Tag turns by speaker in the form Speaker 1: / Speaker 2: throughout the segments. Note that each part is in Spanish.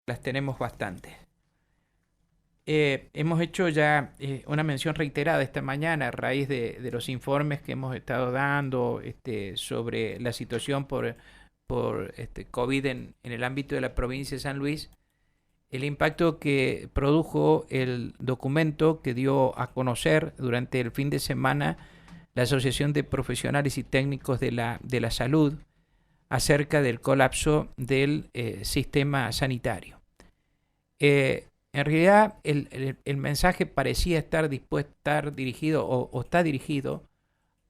Speaker 1: las tenemos bastante. Hemos hecho ya una mención reiterada esta mañana a raíz de los informes que hemos estado dando sobre la situación por COVID en el ámbito de la provincia de San Luis, el impacto que produjo el documento que dio a conocer durante el fin de semana la Asociación de Profesionales y Técnicos de la Salud acerca del colapso del sistema sanitario. En realidad el mensaje parecía estar dirigido o está dirigido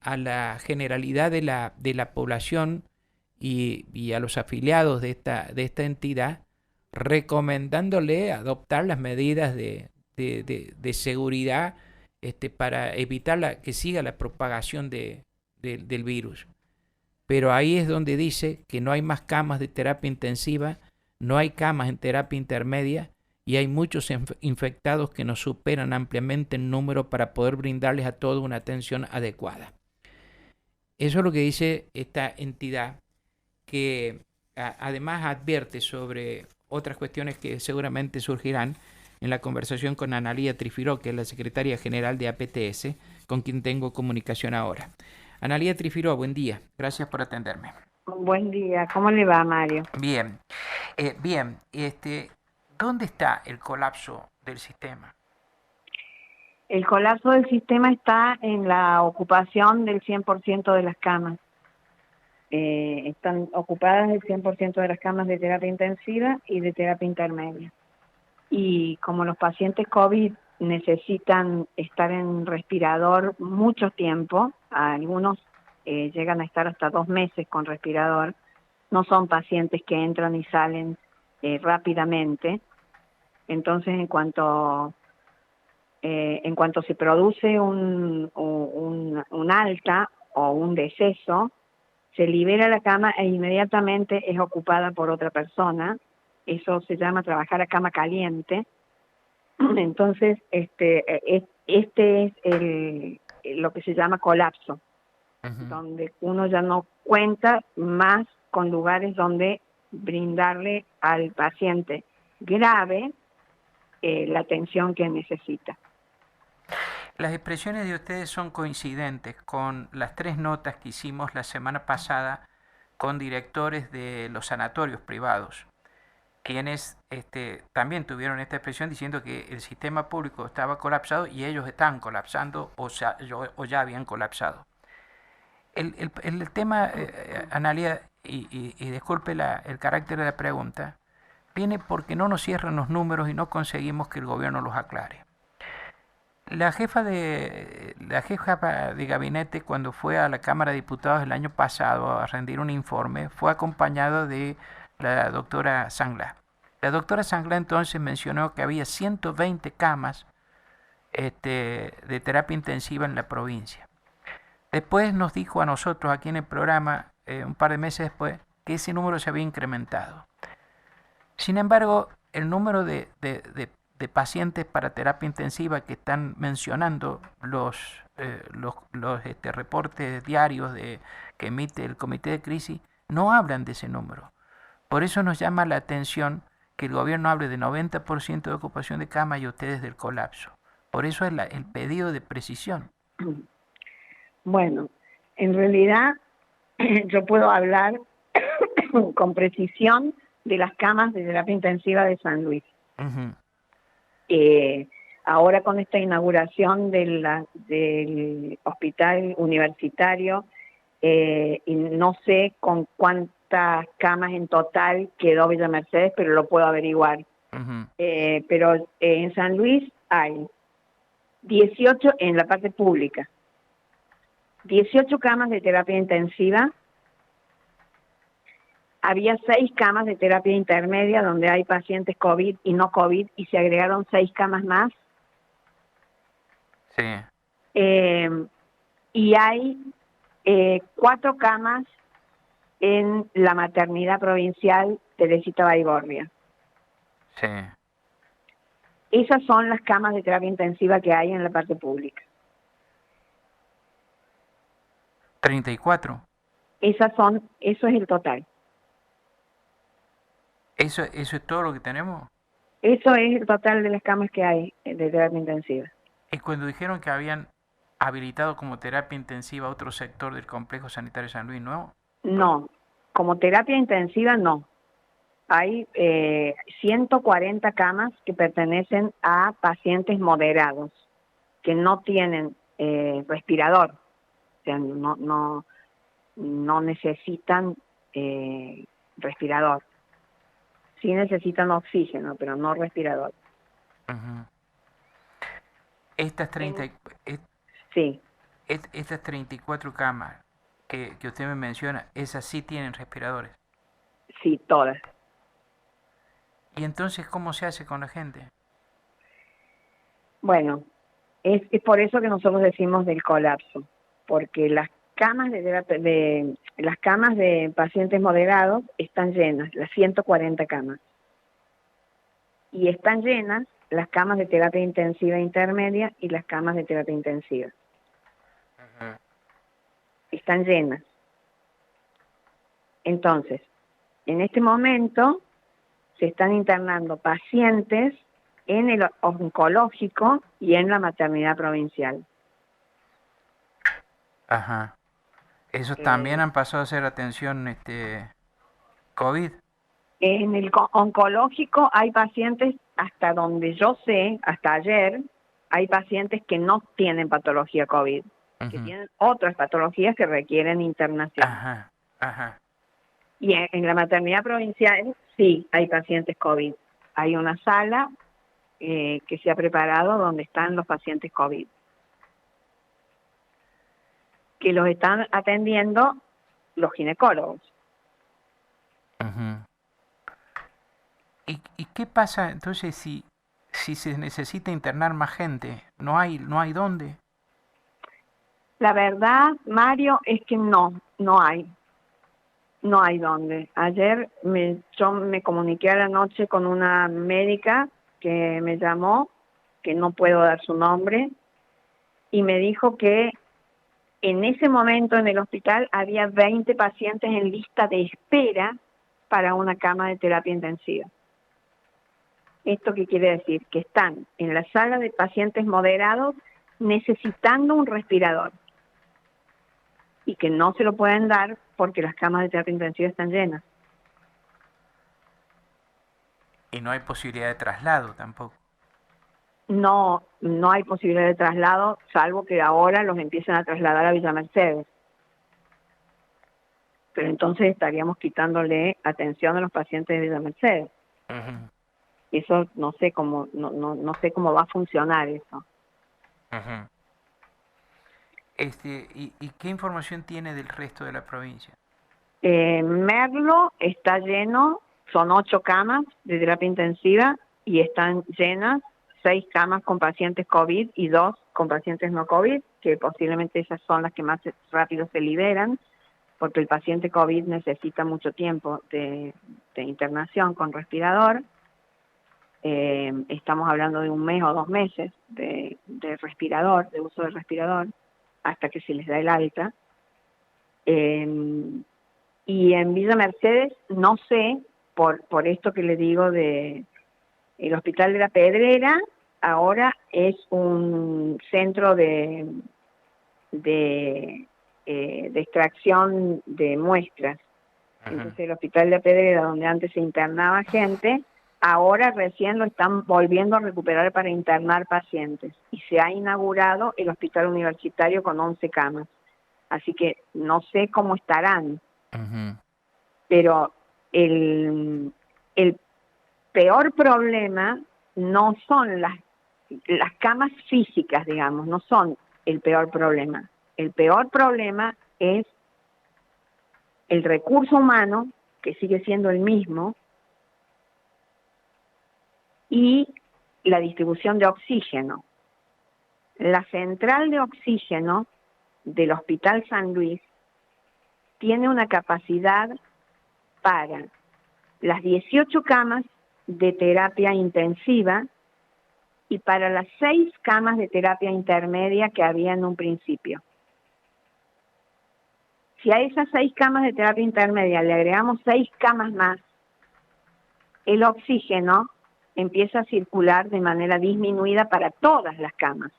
Speaker 1: a la generalidad de la población y a los afiliados de esta entidad, recomendándole adoptar las medidas de seguridad para evitar que siga la propagación del virus. Pero ahí es donde dice que no hay más camas de terapia intensiva, no hay camas en terapia intermedia y hay muchos infectados que nos superan ampliamente en número para poder brindarles a todos una atención adecuada. Eso es lo que dice esta entidad, que además advierte sobre otras cuestiones que seguramente surgirán en la conversación con Analía Trifiró, que es la secretaria general de APTS, con quien tengo comunicación ahora. Analía Trifiró, buen día. Gracias por atenderme.
Speaker 2: Buen día, ¿cómo le va, Mario?
Speaker 1: Bien, bien. ¿Dónde está el colapso del sistema?
Speaker 2: El colapso del sistema está en la ocupación del 100% de las camas. Están ocupadas el 100% de las camas de terapia intensiva y de terapia intermedia. Y como los pacientes COVID necesitan estar en respirador mucho tiempo, algunos llegan a estar hasta 2 meses con respirador, no son pacientes que entran y salen rápidamente. Entonces, en cuanto se produce un alta o un deceso, se libera la cama e inmediatamente es ocupada por otra persona. Eso se llama trabajar a cama caliente. Entonces, este es lo que se llama colapso,
Speaker 1: Ujú.
Speaker 2: donde uno ya no cuenta más con lugares donde brindarle al paciente grave la atención que necesita.
Speaker 1: Las expresiones de ustedes son coincidentes con las tres notas que hicimos la semana pasada con directores de los sanatorios privados, quienes también tuvieron esta expresión diciendo que el sistema público estaba colapsado y ellos están colapsando o ya habían colapsado. El tema, Analia, y disculpe el carácter de la pregunta, viene porque no nos cierran los números y no conseguimos que el gobierno los aclare. La jefa de gabinete, cuando fue a la Cámara de Diputados el año pasado a rendir un informe, fue acompañada de la doctora Sangla. La doctora Sangla entonces mencionó que había 120 camas de terapia intensiva en la provincia. Después nos dijo a nosotros aquí en el programa, un par de meses después, que ese número se había incrementado. Sin embargo, el número de pacientes para terapia intensiva que están mencionando los reportes diarios que emite el Comité de Crisis no hablan de ese número. Por eso nos llama la atención que el gobierno hable de 90% de ocupación de cama y ustedes del colapso. Por eso es el pedido de precisión.
Speaker 2: Bueno, en realidad yo puedo hablar con precisión de las camas de terapia intensiva de San Luis.
Speaker 1: Ujú.
Speaker 2: Eh, Ahora con esta inauguración del hospital universitario, y no sé con cuántas camas en total quedó Villa Mercedes, pero lo puedo averiguar.
Speaker 1: Ujú.
Speaker 2: Pero en San Luis hay 18 en la parte pública, 18 camas de terapia intensiva. Había 6 camas de terapia intermedia donde hay pacientes COVID y no COVID, y se agregaron 6 camas más.
Speaker 1: Sí.
Speaker 2: Eh, y hay 4 camas en la maternidad provincial Teresita Baigorria.
Speaker 1: Sí.
Speaker 2: Esas son las camas de terapia intensiva que hay en la parte pública.
Speaker 1: 34.
Speaker 2: Eso es el total.
Speaker 1: Eso es todo lo que tenemos.
Speaker 2: Eso es el total de las camas que hay de terapia intensiva.
Speaker 1: Y cuando dijeron que habían habilitado como terapia intensiva otro sector del complejo sanitario San Luis, ¿no?
Speaker 2: No, como terapia intensiva no. Hay 140 camas que pertenecen a pacientes moderados, que no tienen respirador, o sea, no necesitan respirador. Sí necesitan oxígeno, pero no respirador.
Speaker 1: Ujú. Estas 30,
Speaker 2: En, sí,
Speaker 1: estas 34 camas que usted me menciona, esas sí tienen respiradores.
Speaker 2: sí, todas.
Speaker 1: ¿Y entonces cómo se hace con la gente?
Speaker 2: Bueno, es por eso que nosotros decimos del colapso, porque las camas las camas de pacientes moderados están llenas, las 140 camas, y están llenas las camas de terapia intensiva intermedia y las camas de terapia intensiva.
Speaker 1: Ujú.
Speaker 2: Están llenas. Entonces, en este momento se están internando pacientes en el oncológico y en la maternidad provincial.
Speaker 1: Ajá. Esos también
Speaker 2: Eh,
Speaker 1: han pasado a ser atención COVID.
Speaker 2: En el oncológico hay pacientes, hasta donde yo sé, hasta ayer, hay pacientes que no tienen patología COVID, que
Speaker 1: Ujú.
Speaker 2: tienen otras patologías que requieren internación.
Speaker 1: Ajá, ajá.
Speaker 2: Y en la maternidad provincial sí hay pacientes COVID. Hay una sala que se ha preparado donde están los pacientes COVID, que los están atendiendo los ginecólogos.
Speaker 1: Ujú. ¿Y qué pasa entonces si se necesita internar más gente? ¿No hay dónde?
Speaker 2: La verdad, Mario, es que no hay. No hay dónde. Ayer yo me comuniqué a la noche con una médica que me llamó, que no puedo dar su nombre, y me dijo que en ese momento en el hospital había 20 pacientes en lista de espera para una cama de terapia intensiva. ¿Esto qué quiere decir? Que están en la sala de pacientes moderados necesitando un respirador y que no se lo pueden dar porque las camas de terapia intensiva están llenas.
Speaker 1: Y no hay posibilidad de traslado tampoco.
Speaker 2: No hay posibilidad de traslado, salvo que ahora los empiecen a trasladar a Villa Mercedes. Pero entonces estaríamos quitándole atención a los pacientes de Villa Mercedes.
Speaker 1: Ujú,
Speaker 2: Eso no sé cómo va a funcionar eso.
Speaker 1: ujú. ¿Y qué información tiene del resto de la provincia?
Speaker 2: Merlo está lleno, son 8 camas de terapia intensiva y están llenas 6 camas con pacientes COVID y 2 con pacientes no COVID, que posiblemente esas son las que más rápido se liberan, porque el paciente COVID necesita mucho tiempo de internación con respirador. Estamos hablando de 1 mes o 2 meses de respirador, de uso de respirador, hasta que se les da el alta. Y en Villa Mercedes, no sé, por esto que le digo de el Hospital de la Pedrera, ahora es un centro de, de extracción de muestras.
Speaker 1: Ujú.
Speaker 2: Entonces el Hospital de la Pedrera, donde antes se internaba gente, ahora recién lo están volviendo a recuperar para internar pacientes. Y se ha inaugurado el Hospital Universitario con 11 camas. Así que no sé cómo estarán,
Speaker 1: Ujú.
Speaker 2: pero el peor problema no son las camas físicas, digamos, no son el peor problema. El peor problema es el recurso humano, que sigue siendo el mismo, y la distribución de oxígeno. La central de oxígeno del Hospital San Luis tiene una capacidad para las 18 camas de terapia intensiva y para las 6 camas de terapia intermedia que había en un principio. Si a esas 6 camas de terapia intermedia le agregamos 6 camas más, el oxígeno empieza a circular de manera disminuida para todas las camas.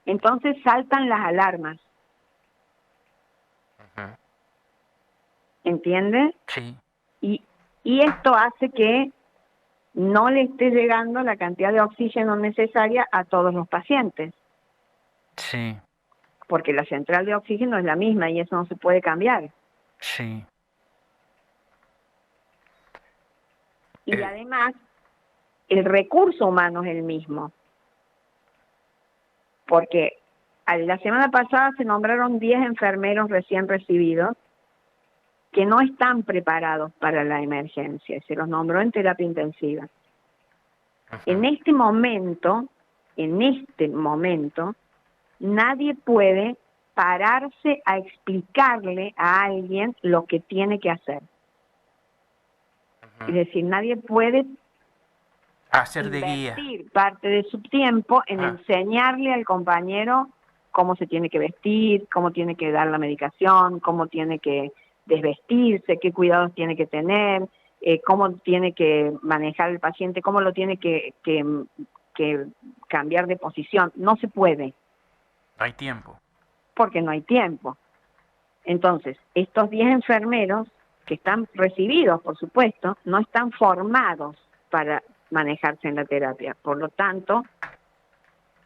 Speaker 2: Entonces saltan las alarmas. ¿Entiende?
Speaker 1: Sí.
Speaker 2: Y esto hace que no le esté llegando la cantidad de oxígeno necesaria a todos los pacientes.
Speaker 1: Sí.
Speaker 2: Porque la central de oxígeno es la misma y eso no se puede cambiar.
Speaker 1: Sí.
Speaker 2: Y además, el recurso humano es el mismo. Porque la semana pasada se nombraron 10 enfermeros recién recibidos que no están preparados para la emergencia. Se los nombró en terapia intensiva. En este momento, nadie puede pararse a explicarle a alguien lo que tiene que hacer. Es decir, nadie puede
Speaker 1: hacer de guía.
Speaker 2: invertir parte de su tiempo en enseñarle al compañero cómo se tiene que vestir, cómo tiene que dar la medicación, cómo tiene que desvestirse, qué cuidados tiene que tener, cómo tiene que manejar el paciente, cómo lo tiene que cambiar de posición. No se puede.
Speaker 1: No hay tiempo.
Speaker 2: Porque no hay tiempo. Entonces, estos 10 enfermeros que están recibidos, por supuesto, no están formados para manejarse en la terapia. Por lo tanto,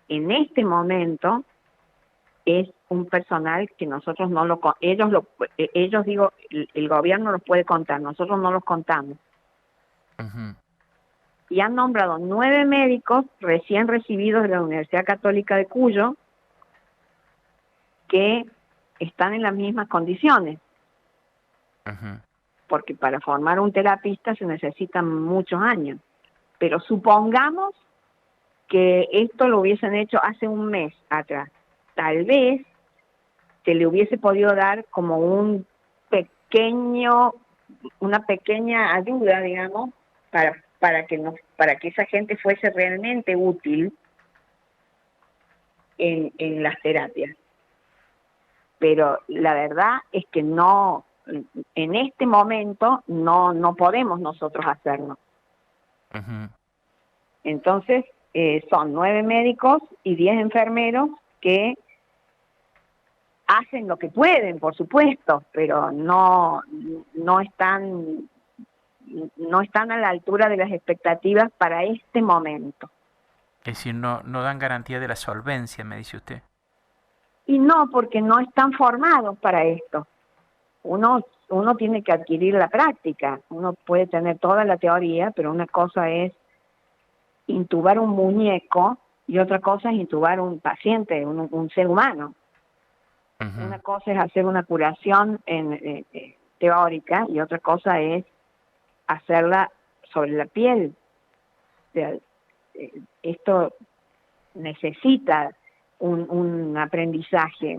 Speaker 2: en este momento es un personal que nosotros no lo... Ellos digo, el gobierno los puede contar, nosotros no los contamos. Y han nombrado 9 médicos recién recibidos de la Universidad Católica de Cuyo que están en las mismas condiciones. Porque para formar un terapista se necesitan muchos años. Pero supongamos que esto lo hubiesen hecho hace un mes atrás. Tal vez se le hubiese podido dar como una pequeña ayuda, digamos, para que esa gente fuese realmente útil en las terapias. Pero la verdad es que no, en este momento no podemos nosotros hacerlo. Entonces, son 9 médicos y 10 enfermeros que hacen lo que pueden, por supuesto, pero no están a la altura de las expectativas para este momento.
Speaker 1: Es decir, no dan garantía de la solvencia, me dice usted.
Speaker 2: Y no, porque no están formados para esto. Uno tiene que adquirir la práctica. Uno puede tener toda la teoría, pero una cosa es intubar un muñeco y otra cosa es intubar un paciente, un ser humano. Una cosa es hacer una curación teórica y otra cosa es hacerla sobre la piel. O sea, esto necesita un aprendizaje,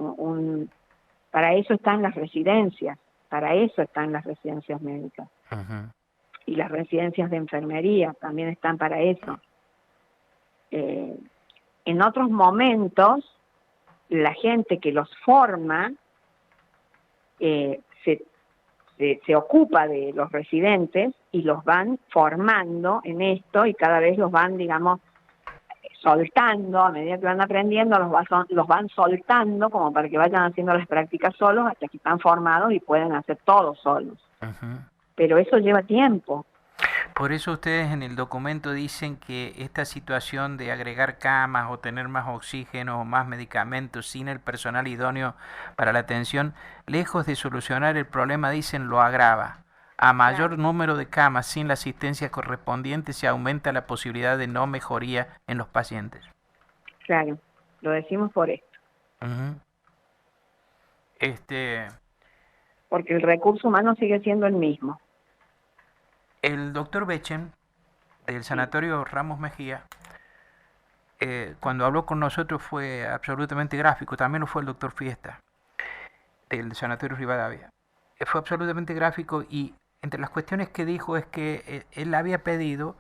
Speaker 2: para eso están las residencias, médicas. Y las residencias de enfermería también están para eso. En otros momentos, la gente que los forma se ocupa de los residentes y los van formando en esto y cada vez los van, digamos, soltando, a medida que van aprendiendo, los van soltando como para que vayan haciendo las prácticas solos hasta que están formados y pueden hacer todo solos. Pero eso lleva tiempo.
Speaker 1: Por eso ustedes en el documento dicen que esta situación de agregar camas o tener más oxígeno o más medicamentos sin el personal idóneo para la atención, lejos de solucionar el problema, dicen, lo agrava. A mayor número de camas sin la asistencia correspondiente se aumenta la posibilidad de no mejoría en los pacientes.
Speaker 2: Claro, lo decimos por esto. Porque el recurso humano sigue siendo el mismo.
Speaker 1: El doctor Bechen, del Sanatorio Ramos Mejía, cuando habló con nosotros fue absolutamente gráfico. También lo fue el doctor Fiesta, del Sanatorio Rivadavia. Fue absolutamente gráfico y entre las cuestiones que dijo es que él había pedido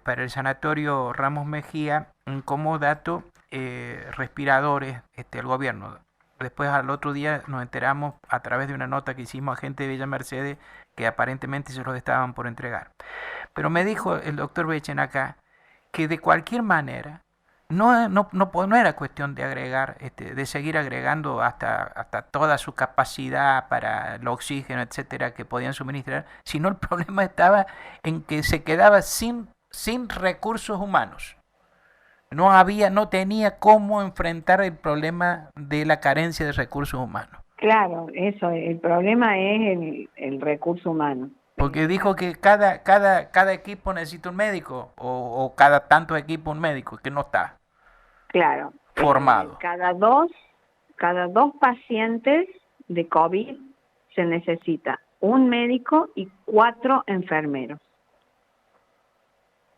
Speaker 1: para el Sanatorio Ramos Mejía como dato respiradores al gobierno. Después al otro día nos enteramos a través de una nota que hicimos a gente de Villa Mercedes que aparentemente se los estaban por entregar. Pero me dijo el doctor Bechen acá que de cualquier manera no era cuestión de agregar, de seguir agregando hasta toda su capacidad para el oxígeno, etcétera, que podían suministrar, sino el problema estaba en que se quedaba sin recursos humanos. No tenía cómo enfrentar el problema de la carencia de recursos humanos.
Speaker 2: Claro, eso, el problema es el recurso humano.
Speaker 1: Porque dijo que cada equipo necesita un médico, o cada tanto equipo un médico, que no está
Speaker 2: Claro,
Speaker 1: formado.
Speaker 2: cada dos pacientes de COVID se necesita un médico y 4 enfermeros.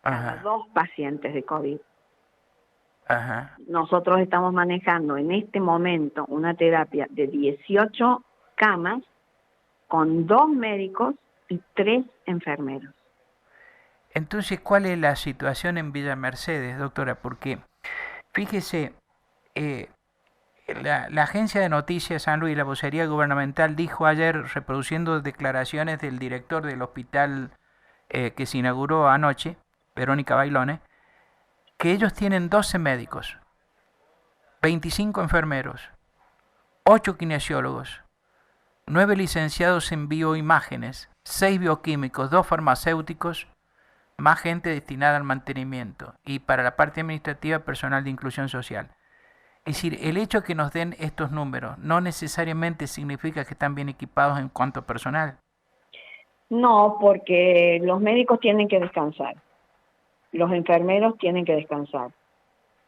Speaker 2: Cada
Speaker 1: Ajá.
Speaker 2: 2 pacientes de COVID.
Speaker 1: Ajá.
Speaker 2: Nosotros estamos manejando en este momento una terapia de 18 camas con 2 médicos y 3 enfermeros.
Speaker 1: Entonces, ¿cuál es la situación en Villa Mercedes, doctora? Porque, fíjese, eh, la agencia de noticias San Luis, la vocería gubernamental, dijo ayer, reproduciendo declaraciones del director del hospital que se inauguró anoche, Verónica Bailone, que ellos tienen 12 médicos, 25 enfermeros, 8 kinesiólogos, 9 licenciados en bioimágenes, 6 bioquímicos, 2 farmacéuticos, más gente destinada al mantenimiento y para la parte administrativa personal de inclusión social. Es decir, el hecho de que nos den estos números no necesariamente significa que están bien equipados en cuanto a personal.
Speaker 2: No, porque los médicos tienen que descansar, los enfermeros tienen que descansar.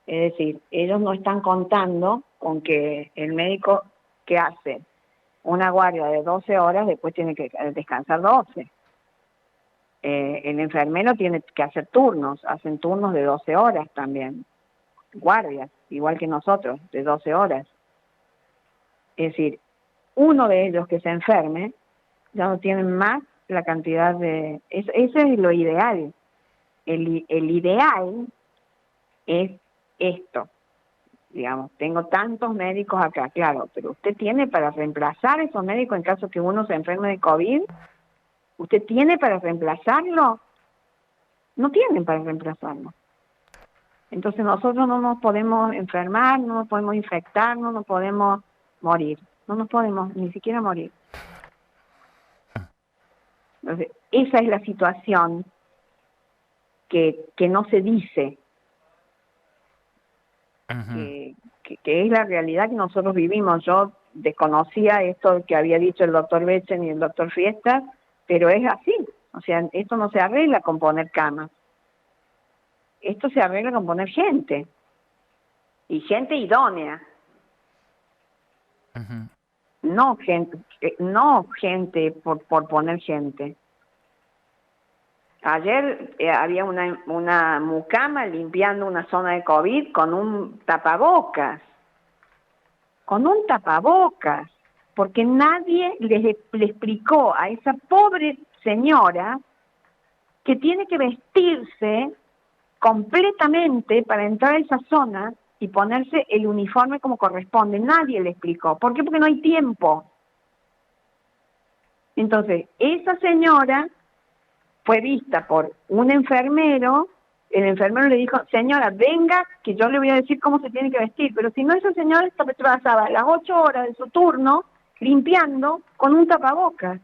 Speaker 2: Es decir, ellos no están contando con que el médico que hace una guardia de 12 horas después tiene que descansar 12. El enfermero tiene que hacer turnos, hacen turnos de 12 horas también, guardias, igual que nosotros, de 12 horas. Es decir, uno de ellos que se enferme, ya no tienen más la cantidad de... Ese es lo ideal. El ideal es esto, digamos, tengo tantos médicos acá, claro, pero usted tiene para reemplazar esos médicos en caso que uno se enferme de COVID, ¿usted tiene para reemplazarlo? No tienen para reemplazarlo. Entonces nosotros no nos podemos enfermar, no nos podemos infectar, no nos podemos morir, no nos podemos ni siquiera morir. Entonces, esa es la situación que no se dice, que es la realidad que nosotros vivimos. Yo desconocía esto que había dicho el doctor Bechen y el doctor Fiestas, pero es así. O sea, esto no se arregla con poner camas. Esto se arregla con poner gente. Y gente idónea. No gente por poner gente. Ayer había una mucama limpiando una zona de COVID con un tapabocas. Porque nadie le explicó a esa pobre señora que tiene que vestirse completamente para entrar a esa zona y ponerse el uniforme como corresponde. Nadie le explicó. ¿Por qué? Porque no hay tiempo. Entonces, esa señora fue vista por un enfermero, el enfermero le dijo, señora, venga, que yo le voy a decir cómo se tiene que vestir, pero si no, esa señora pasaba las 8 horas de su turno limpiando con un tapabocas.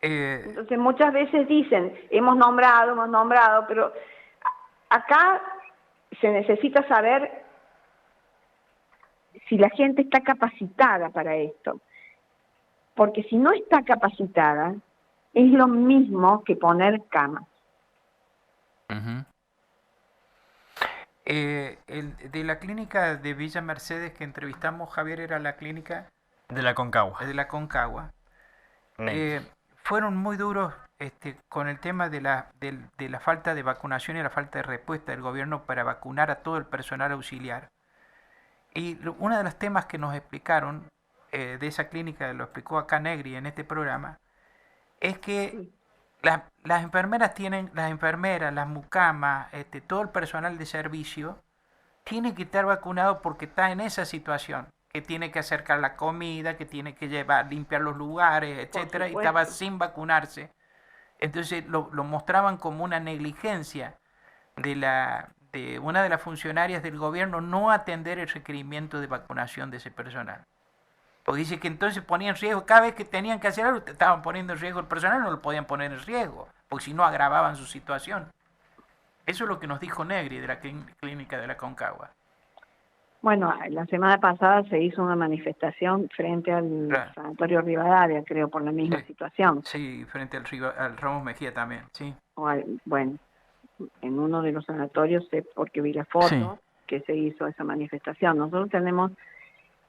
Speaker 2: Entonces muchas veces dicen, hemos nombrado, pero acá se necesita saber si la gente está capacitada para esto. Porque si no está capacitada, es lo mismo que poner camas.
Speaker 1: De la clínica de Villa Mercedes que entrevistamos, Javier, era la clínica
Speaker 3: de la Concagua.
Speaker 1: De la Concagua. Fueron muy duros con el tema de la falta de vacunación y la falta de respuesta del gobierno para vacunar a todo el personal auxiliar. Y uno de los temas que nos explicaron de esa clínica, lo explicó acá Negri en este programa, es que las enfermeras, las mucamas, todo el personal de servicio tiene que estar vacunado porque está en esa situación, que tiene que acercar la comida, que tiene que limpiar los lugares, etcétera, y estaba sin vacunarse. Entonces lo mostraban como una negligencia de una de las funcionarias del gobierno no atender el requerimiento de vacunación de ese personal. O dice que entonces ponían en riesgo, cada vez que tenían que hacer algo, estaban poniendo en riesgo el personal, no lo podían poner en riesgo, porque si no agravaban su situación. Eso es lo que nos dijo Negri de la clínica de la Concagua.
Speaker 2: Bueno, la semana pasada se hizo una manifestación frente al Sanatorio Rivadavia, creo, por la misma situación.
Speaker 1: Sí, frente al Ramos Mejía también, sí.
Speaker 2: Bueno, en uno de los sanatorios, sé porque vi la foto, que se hizo esa manifestación. Nosotros tenemos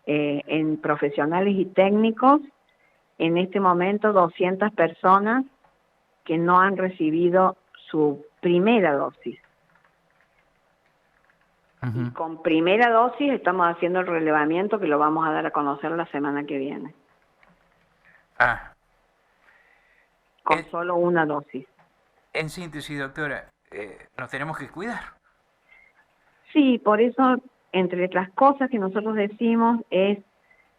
Speaker 2: en profesionales y técnicos, en este momento 200 personas que no han recibido su primera dosis. Y con primera dosis estamos haciendo el relevamiento que lo vamos a dar a conocer la semana que viene. Con solo una dosis.
Speaker 1: En síntesis, doctora, nos tenemos que cuidar.
Speaker 2: Sí, por eso, entre las cosas que nosotros decimos es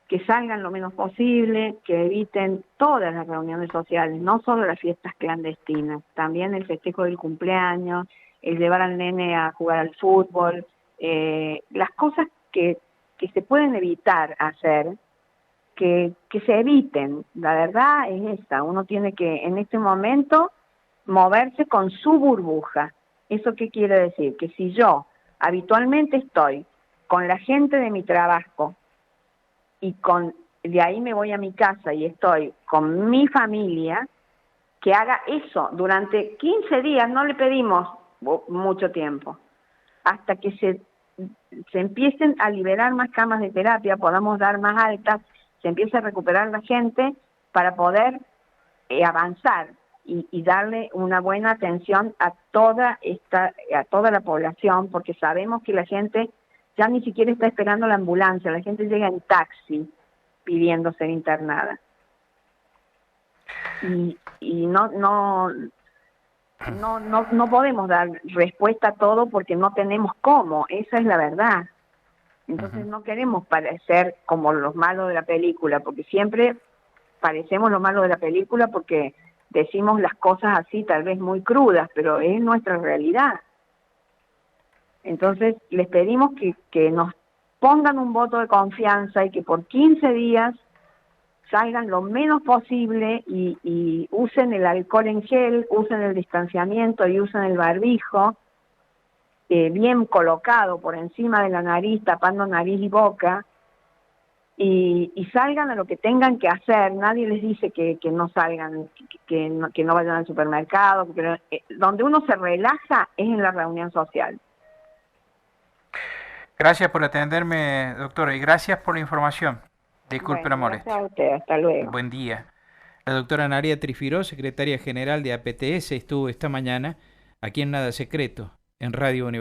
Speaker 2: que salgan lo menos posible, que eviten todas las reuniones sociales, no solo las fiestas clandestinas, también el festejo del cumpleaños, el llevar al nene a jugar al fútbol, las cosas que se pueden evitar hacer, que se eviten. La verdad es esta, uno tiene que en este momento moverse con su burbuja. ¿Eso qué quiere decir? Que si yo habitualmente estoy con la gente de mi trabajo y de ahí me voy a mi casa y estoy con mi familia, que haga eso durante 15 días, no le pedimos mucho tiempo, hasta que se empiecen a liberar más camas de terapia, podamos dar más altas, se empiece a recuperar la gente para poder avanzar y darle una buena atención a toda la población, porque sabemos que la gente ya ni siquiera está esperando la ambulancia, la gente llega en taxi pidiendo ser internada. Y no podemos dar respuesta a todo porque no tenemos cómo, esa es la verdad. Entonces no queremos parecer como los malos de la película, porque siempre parecemos los malos de la película porque decimos las cosas así, tal vez muy crudas, pero es nuestra realidad. Entonces les pedimos que nos pongan un voto de confianza y que por 15 días salgan lo menos posible y usen el alcohol en gel, usen el distanciamiento y usen el barbijo bien colocado por encima de la nariz, tapando nariz y boca, y salgan a lo que tengan que hacer. Nadie les dice que no salgan, que no vayan al supermercado, donde uno se relaja es en la reunión social.
Speaker 1: Gracias por atenderme, doctora, y gracias por la información. Disculpe la molestia.
Speaker 2: Gracias a usted, hasta luego.
Speaker 1: Buen día. La doctora Naria Trifiró, secretaria general de APTS, estuvo esta mañana aquí en Nada Secreto, en Radio Universidad.